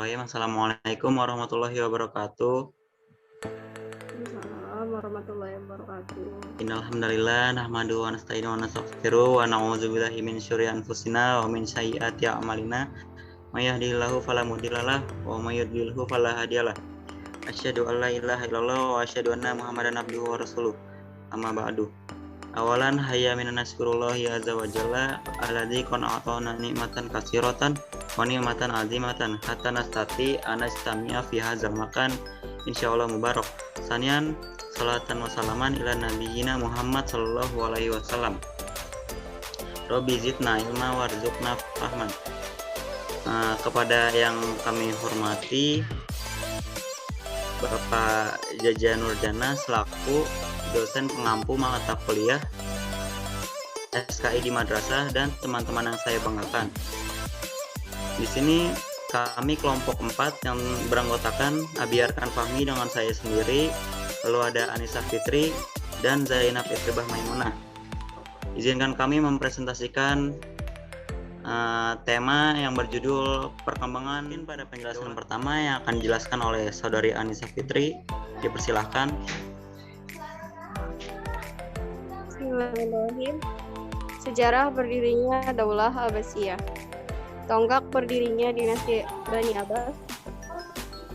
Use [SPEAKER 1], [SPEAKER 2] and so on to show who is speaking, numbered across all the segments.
[SPEAKER 1] Bismillahirrahmanirrahim. Assalamualaikum warahmatullahi wabarakatuh.
[SPEAKER 2] Waalaikumsalam warahmatullahi wabarakatuh.
[SPEAKER 1] Innal hamdalillah nahmaduhu wa nasta'inuhu wa nastaghfiruh wa na'udzubillahi min syururi anfusina wa min sayyiati a'malina. May yahdihillahu fala mudhillalah wa may yudlilhu fala hadiyalah. Asyhadu an la ilaha illallah wa asyhadu anna Muhammadan abduhu wa rasuluh. Amma ba'du. Awalan hayya minan naskurullahi azza wa jalla alladzi qana'atana nikmatan katsiratan wa ni'matan azimatan hatta nastati anastami'a fi hadzal makan insyaallah mubarak. Sanian salatan wa salaman ila nabiyyina Muhammad sallallahu alaihi wasallam. Rabbi zidna ilma warzuqna fahman. Kepada yang kami hormati Bapak Jaja Nurjana selaku dosen pengampu mata kuliah SKI di madrasah dan teman-teman yang saya banggakan. Di sini kami kelompok 4 yang beranggotakan Abiarkan Fahmi dengan saya sendiri, lalu ada Anissa Fitri dan Zainab Itribah Maimunah. Izinkan kami mempresentasikan tema yang berjudul perkembangan. Pada penjelasan pertama yang akan dijelaskan oleh saudari Anissa Fitri, dipersilahkan.
[SPEAKER 2] Bismillahirrahmanirrahim. Sejarah berdirinya Daulah Abbasiyah. Tonggak berdirinya dinasti Bani Abbas.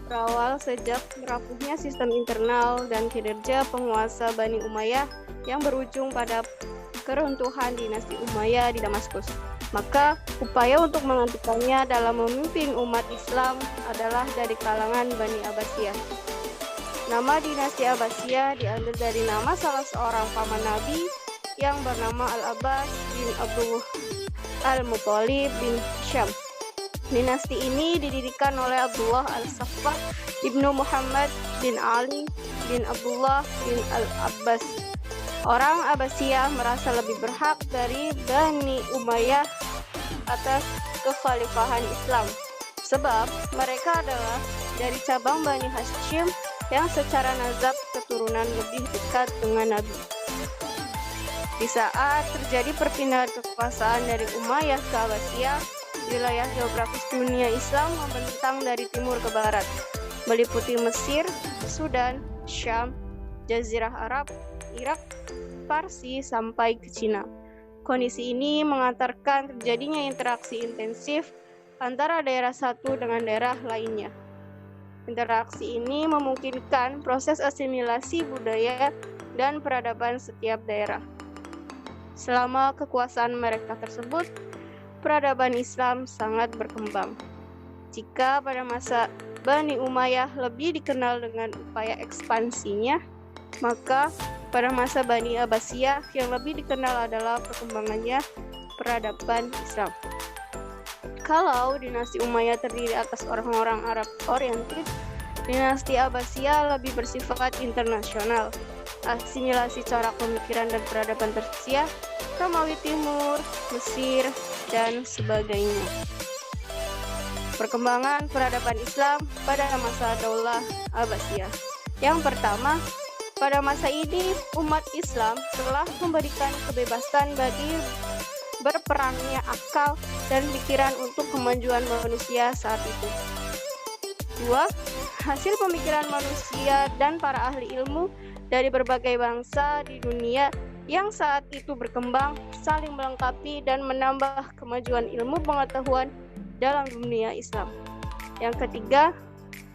[SPEAKER 2] Berawal sejak rapuhnya sistem internal dan kinerja penguasa Bani Umayyah yang berujung pada keruntuhan dinasti Umayyah di Damaskus. Maka upaya untuk menghentikannya dalam memimpin umat Islam adalah dari kalangan Bani Abbasiyah. Nama dinasti Abbasiyah diambil dari nama salah seorang paman Nabi yang bernama Al-Abbas bin Abdul Al-Muthalib bin Hisham. Dinasti ini didirikan oleh Abdullah Al-Saffah ibnu Muhammad bin Ali bin Abdullah bin Al-Abbas. Orang Abbasiyah merasa lebih berhak dari Bani Umayyah atas kekhalifahan Islam, sebab mereka adalah dari cabang Bani Hashim yang secara nazab keturunan lebih dekat dengan Nabi. Di saat terjadi perpindahan kekuasaan dari Umayyah ke Abbasiyah, wilayah geografis dunia Islam membentang dari timur ke barat, meliputi Mesir, Sudan, Syam, Jazirah Arab, Irak, Parsi, sampai ke Cina. Kondisi ini mengantarkan terjadinya interaksi intensif antara daerah satu dengan daerah lainnya. Interaksi ini memungkinkan proses asimilasi budaya dan peradaban setiap daerah. Selama kekuasaan mereka tersebut, peradaban Islam sangat berkembang. Jika pada masa Bani Umayyah lebih dikenal dengan upaya ekspansinya, maka pada masa Bani Abbasiyah yang lebih dikenal adalah perkembangannya peradaban Islam. Kalau dinasti Umayyah terdiri atas orang-orang Arab oriented, dinasti Abbasiyah lebih bersifat internasional. Asimilasi cara pemikiran dan peradaban Persia, Romawi Timur, Mesir, dan sebagainya. Perkembangan peradaban Islam pada masa Daulah Abbasiyah. Yang pertama, pada masa ini umat Islam telah memberikan kebebasan bagi berperangnya akal dan pikiran untuk kemajuan manusia saat itu. 2. Hasil pemikiran manusia dan para ahli ilmu dari berbagai bangsa di dunia yang saat itu berkembang, saling melengkapi dan menambah kemajuan ilmu pengetahuan dalam dunia Islam. Yang ketiga,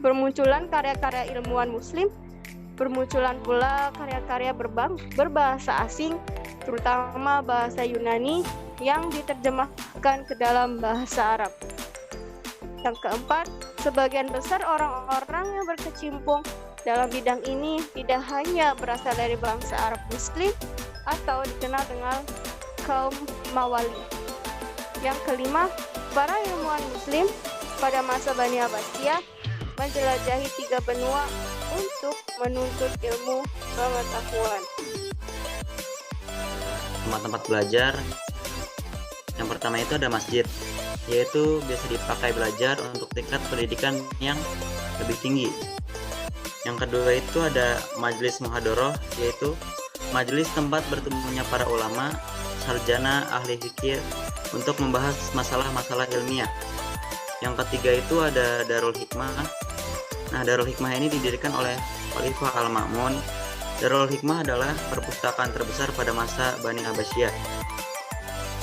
[SPEAKER 2] bermunculan karya-karya ilmuwan muslim, bermunculan pula karya-karya berbahasa asing, terutama bahasa Yunani yang diterjemahkan ke dalam bahasa Arab. Yang keempat, sebagian besar orang-orang yang berkecimpung dalam bidang ini tidak hanya berasal dari bangsa Arab Muslim atau dikenal dengan kaum Mawali. Yang kelima, para ilmuwan Muslim pada masa Bani Abbasiyah menjelajahi 3 benua untuk menuntut ilmu pengetahuan.
[SPEAKER 1] Tempat-tempat belajar yang pertama itu ada masjid, yaitu biasa dipakai belajar untuk tingkat pendidikan yang lebih tinggi. Yang kedua itu ada majelis muhadharah, yaitu majelis tempat bertemunya para ulama, sarjana, ahli fikih untuk membahas masalah-masalah ilmiah. Yang ketiga itu ada Darul Hikmah. Nah, Darul Hikmah ini didirikan oleh Khalifah Al-Ma'mun. Darul Hikmah adalah perpustakaan terbesar pada masa Bani Abbasiyah.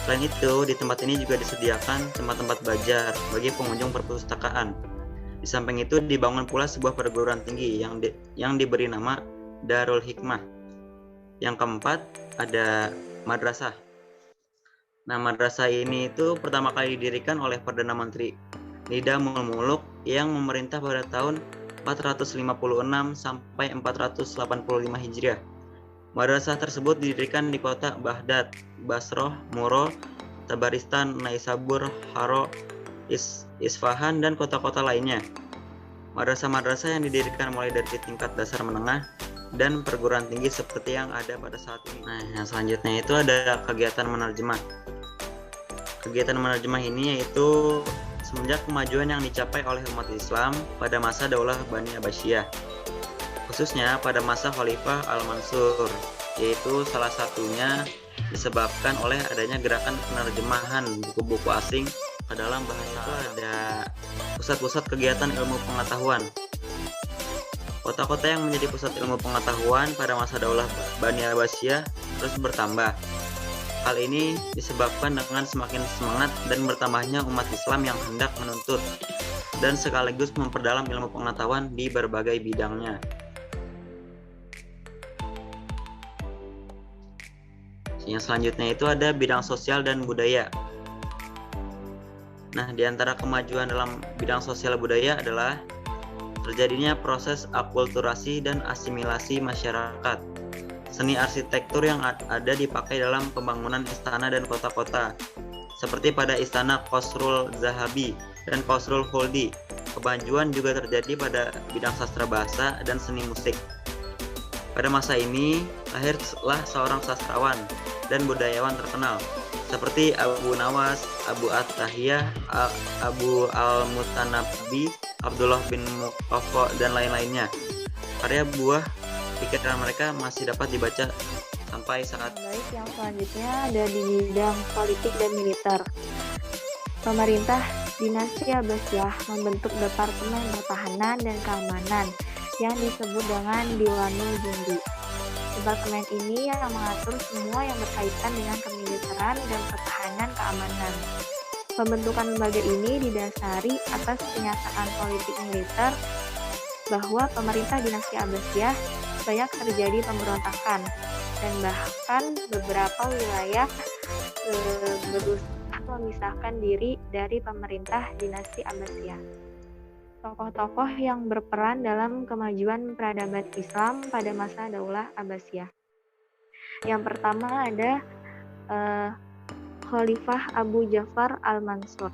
[SPEAKER 1] Selain itu, di tempat ini juga disediakan tempat-tempat belajar bagi pengunjung perpustakaan. Di samping itu dibangun pula sebuah perguruan tinggi yang diberi nama Darul Hikmah. Yang keempat ada madrasah. Nah, madrasah ini itu pertama kali didirikan oleh Perdana Menteri Nidamul Muluk yang memerintah pada tahun 456 sampai 485 Hijriah. Madrasah tersebut didirikan di kota Baghdad, Basroh, Muro, Tabaristan, Naisabur, Haro, Isfahan, dan kota-kota lainnya. Madrasah-madrasah yang didirikan mulai dari tingkat dasar menengah dan perguruan tinggi seperti yang ada pada saat ini. Nah, yang selanjutnya itu ada kegiatan menerjemah. Kegiatan menerjemah ini yaitu semenjak kemajuan yang dicapai oleh umat Islam pada masa Daulah Bani Abbasiyah, khususnya pada masa Khalifah Al-Mansur, yaitu salah satunya disebabkan oleh adanya gerakan penerjemahan buku-buku asing ke dalam bahasa. Itu ada pusat-pusat kegiatan ilmu pengetahuan. Kota-kota yang menjadi pusat ilmu pengetahuan pada masa Daulah Bani Abbasiyah terus bertambah. Hal ini disebabkan dengan semakin semangat dan bertambahnya umat Islam yang hendak menuntut dan sekaligus memperdalam ilmu pengetahuan di berbagai bidangnya. Yang selanjutnya itu ada bidang sosial dan budaya. Nah, di antara kemajuan dalam bidang sosial budaya adalah terjadinya proses akulturasi dan asimilasi masyarakat. Seni arsitektur yang ada dipakai dalam pembangunan istana dan kota-kota, seperti pada istana Qasrul Zahabi dan Qasrul Khuldi. Kemajuan juga terjadi pada bidang sastra bahasa dan seni musik. Pada masa ini, lahirlah seorang sastrawan dan budayawan terkenal, seperti Abu Nawas, Abu At-Tahiyah, Abu Al-Mutanabbi, Abdullah bin Muqaffa, dan lain-lainnya. Karya buah pikiran mereka masih dapat dibaca sampai saat.
[SPEAKER 3] Baik, yang selanjutnya ada di bidang politik dan militer. Pemerintah dinasti Abbasiyah membentuk Departemen Pertahanan dan Keamanan yang disebut dengan Diwanul Jundi. Departemen ini yang mengatur semua yang berkaitan dengan kemiliteran dan pertahanan keamanan. Pembentukan lembaga ini didasari atas kenyataan politik militer bahwa pemerintah dinasti Abbasiyah banyak terjadi pemberontakan dan bahkan beberapa wilayah berusaha memisahkan diri dari pemerintah dinasti Abbasiyah. Tokoh-tokoh yang berperan dalam kemajuan peradaban Islam pada masa Daulah Abbasiyah. Yang pertama ada Khalifah Abu Ja'far Al-Mansur.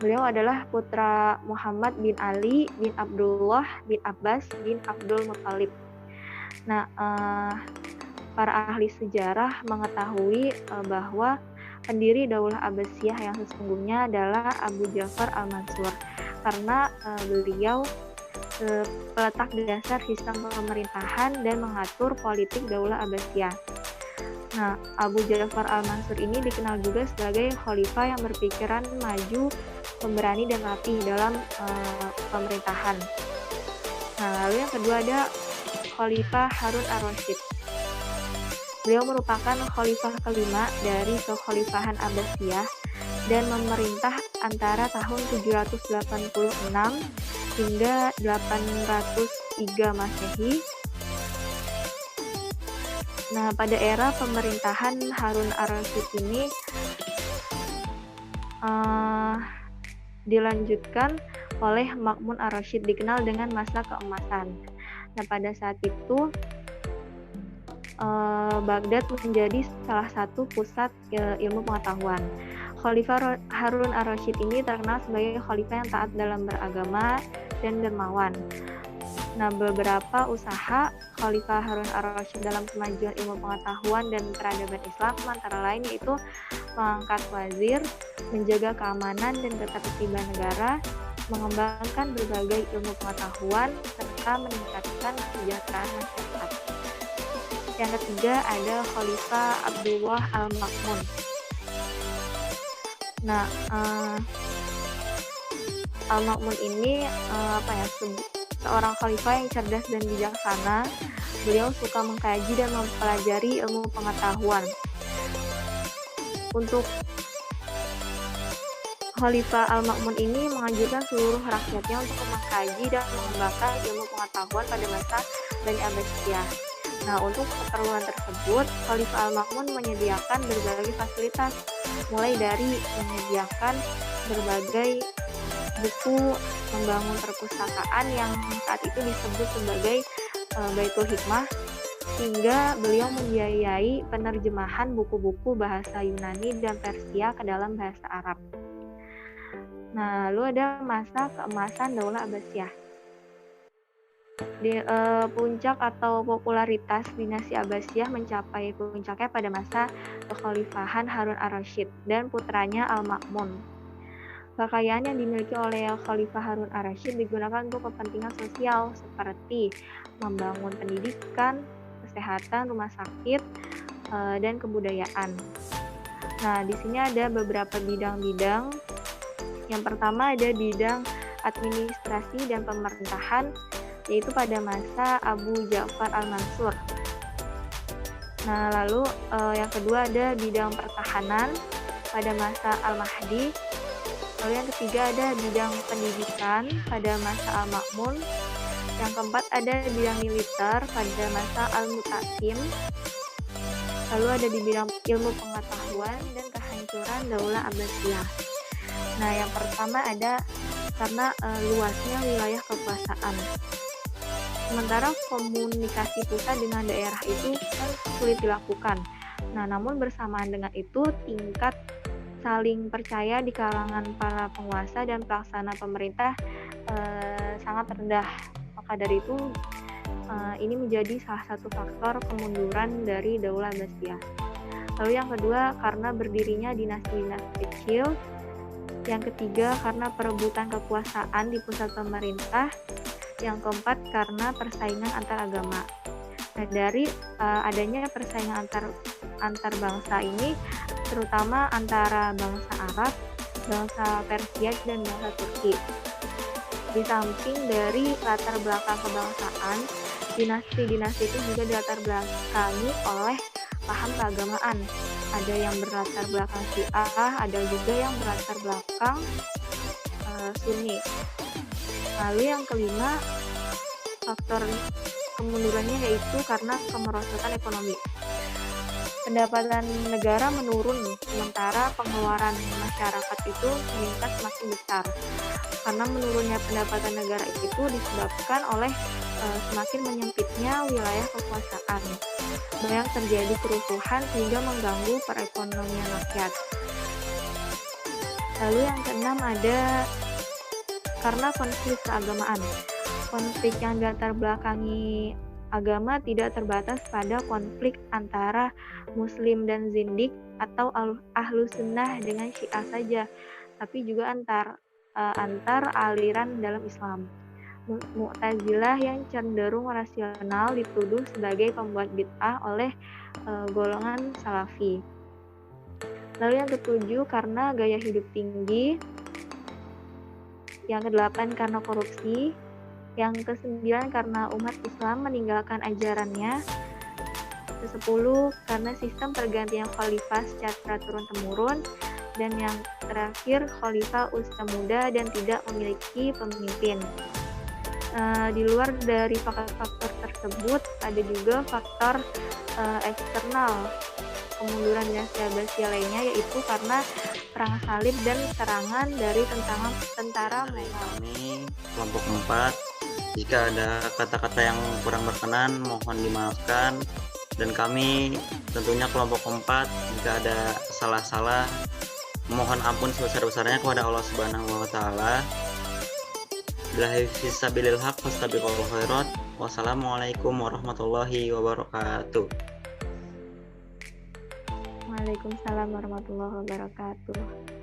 [SPEAKER 3] Beliau adalah putra Muhammad bin Ali bin Abdullah bin Abbas bin Abdul Muthalib. Nah, para ahli sejarah mengetahui bahwa pendiri Daulah Abbasiyah yang sesungguhnya adalah Abu Ja'far Al-Mansur, karena beliau peletak dasar sistem pemerintahan dan mengatur politik Daulah Abbasiyah. Nah, Abu Ja'far Al-Mansur ini dikenal juga sebagai khalifah yang berpikiran maju, pemberani, dan rapih dalam pemerintahan. Nah, lalu yang kedua ada Khalifah Harun ar-Rasyid. Beliau merupakan khalifah kelima dari kekhalifahan Abbasiyah dan memerintah antara tahun 786 hingga 803 Masehi. Nah, pada era pemerintahan Harun ar-Rasyid ini dilanjutkan oleh Ma'mun ar-Rasyid, dikenal dengan masa keemasan. Nah, pada saat itu Baghdad menjadi salah satu pusat ilmu pengetahuan. Khalifah Harun ar-Rasyid ini terkenal sebagai khalifah yang taat dalam beragama dan dermawan. Nah, beberapa usaha Khalifah Harun ar-Rasyid dalam kemajuan ilmu pengetahuan dan peradaban Islam antara lain yaitu mengangkat wazir, menjaga keamanan dan ketertiban negara, mengembangkan berbagai ilmu pengetahuan, serta meningkatkan kesejahteraan masyarakat. Yang ketiga ada Khalifah Abdullah Al-Ma'mun. Nah, Al-Ma'mun ini seorang khalifah yang cerdas dan bijaksana. Beliau suka mengkaji dan mempelajari ilmu pengetahuan. Untuk Khalifah Al-Ma'mun ini menganjurkan seluruh rakyatnya untuk mengkaji dan mengembangkan ilmu pengetahuan pada masa Bani Abbasiyah. Nah, untuk keperluan tersebut, Khalifah Al-Ma'mun menyediakan berbagai fasilitas, mulai dari menyediakan berbagai buku, membangun perpustakaan yang saat itu disebut sebagai Baitul Hikmah, hingga beliau membiayai penerjemahan buku-buku bahasa Yunani dan Persia ke dalam bahasa Arab. Nah, lalu ada masa keemasan Daulah Abbasiyah. Di puncak atau popularitas dinasti Abbasiyah mencapai puncaknya pada masa kekhalifahan Harun ar-Rasyid dan putranya Al-Ma'mun. Kekayaan yang dimiliki oleh Khalifah Harun ar-Rasyid digunakan untuk kepentingan sosial seperti membangun pendidikan, kesehatan, rumah sakit, dan kebudayaan. Nah, di sini ada beberapa bidang-bidang. Yang pertama ada bidang administrasi dan pemerintahan, yaitu pada masa Abu Ja'far al-Mansur. Nah, lalu yang kedua ada bidang pertahanan pada masa Al-Mahdi. Lalu yang ketiga ada bidang pendidikan pada masa Al-Ma'mun. Yang keempat ada bidang militer pada masa Al-Mu'tasim. Lalu ada di bidang ilmu pengetahuan dan kehancuran Daulah Abbasiyah. Nah, yang pertama ada karena luasnya wilayah kekuasaan. Sementara komunikasi pusat dengan daerah itu kan sulit dilakukan. Nah, namun bersamaan dengan itu tingkat saling percaya di kalangan para penguasa dan pelaksana pemerintah sangat rendah. Maka dari itu ini menjadi salah satu faktor kemunduran dari Daulah Abbasiyah. Lalu yang kedua karena berdirinya dinasti-dinasti kecil. Yang ketiga karena perebutan kekuasaan di pusat pemerintah. Yang keempat karena persaingan antar agama. Nah, dari adanya persaingan antar bangsa ini, terutama antara bangsa Arab, bangsa Persia, dan bangsa Turki. Di samping dari latar belakang kebangsaan, dinasti-dinasti itu juga dilatar belakangi oleh paham keagamaan. Ada yang berlatar belakang Syiah, ada juga yang berlatar belakang Sunni. Lalu yang kelima, faktor kemundurannya yaitu karena kemerosotan ekonomi. Pendapatan negara menurun, sementara pengeluaran masyarakat itu meningkat semakin besar. Karena menurunnya pendapatan negara itu disebabkan oleh semakin menyempitnya wilayah kekuasaan. Banyak terjadi kerusuhan sehingga mengganggu perekonomian rakyat. Lalu yang keenam ada karena konflik keagamaan. Konflik yang dilatar belakangi agama tidak terbatas pada konflik antara Muslim dan Zindik atau Ahlu Sunnah dengan Syiah saja, tapi juga antar aliran dalam Islam. Mu'tazilah yang cenderung rasional dituduh sebagai pembuat bid'ah oleh golongan Salafi. Lalu yang ketujuh karena gaya hidup tinggi. Yang kedelapan karena korupsi. Yang kesembilan karena umat Islam meninggalkan ajarannya. Kesepuluh karena sistem pergantian khalifah secara turun-temurun. Dan yang terakhir khalifah usia muda dan tidak memiliki pemimpin. Di luar dari faktor-faktor tersebut ada juga faktor eksternal kemunduran dinasti Abbasiyah lainnya, yaitu karena perang salib dan serangan dari tentara
[SPEAKER 1] Kami kelompok 4, jika ada kata-kata yang kurang berkenan mohon dimaafkan, dan kami tentunya kelompok 4 jika ada salah-salah mohon ampun sebesar-besarnya kepada Allah Subhanahu wa taala. Billahi fisabilil haq fastabiqul khairat. Wassalamualaikum warahmatullahi wabarakatuh.
[SPEAKER 3] Waalaikumsalam warahmatullahi wabarakatuh.